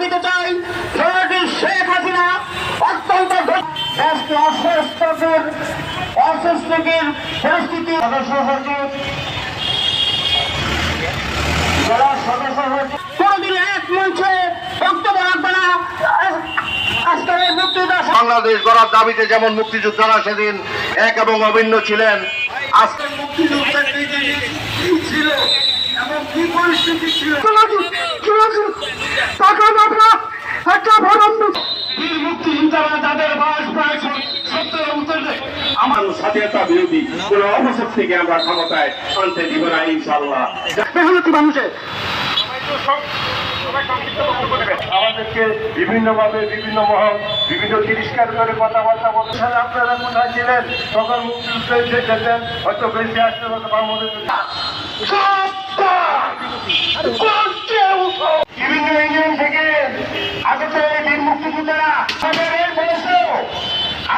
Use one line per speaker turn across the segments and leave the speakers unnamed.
দিতে চাই, জননেত্রী শেখ হাসিনা অত্যন্ত দেশকে অস্বস্তিকর পরিস্থিতি সদস্য সচিব জেলা সদস্য সচিব কোনদিন এক মঞ্চে বক্তব্য রাখবে না। আজকের এই মুক্তিযুদ্ধ বাংলাদেশ গড়ার দাবিতে যেমন মুক্তিযোদ্ধারা সেদিন এক এবং অভিন্ন ছিলেন, আজকে মুক্তিযুদ্ধের ছিল এবং কি পরিস্থিতি ছিল মুক্তিযোদ্ধারা যাদের বয়স প্রায় 70-এর উত্তরে আমার স্বাধীনতা বিরোধী কোন অবসর থেকে আমরা ক্ষমতায় আনতে দিব না ইনশাআল্লাহ। মেহনতি মানুষের আমাদেরকে বিভিন্নভাবে বিভিন্ন মহল বিভিন্ন তিরস্কার করে কথাবার্তা বলছেন। আপনারা কোথায় ছিলেন তখন মুক্তিযুদ্ধে যেতেন, হয়তো বেশি আসতে হতো বিভিন্ন ইউনিয়ন থেকে আগত বীর মুক্তিযোদ্ধারা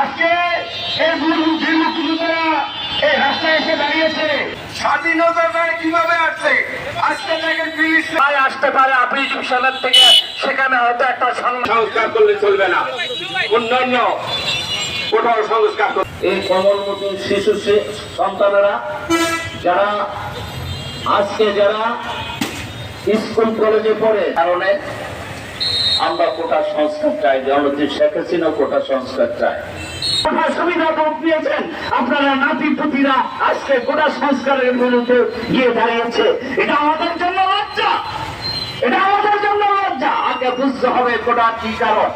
আজকে এই বীর মুক্তিযোদ্ধারা এই রাস্তায় এসে দাঁড়িয়েছে। স্বাধীনতা কিভাবে আসছে? আজকে দেখেন পুলিশ আসতে পারে আপনি সালের থেকে, সেখানে হয়তো একটা সংস্কার করলে চলবে না, অন্যান্য কঠোর সংস্কার। এই কমলমতি শিশু সন্তানেরা যারা আজকে যারা স্কুল কলেজে পড়ে, কারণে আমরা কোটা সংস্কার চাই, জননেত্রী শেখ হাসিনা কোটা সংস্কার চাই। কোটা সুবিধা ভোট দিয়েছেন আপনারা, নাতি পুতিরা আজকে কোটা সংস্কারের বিরুদ্ধে গিয়ে দাঁড়িয়েছে। এটা আমাদের জন্য লজ্জা, এটা আমাদের জন্য লজ্জা। আগে বুঝতে হবে কোটা কি কারণ।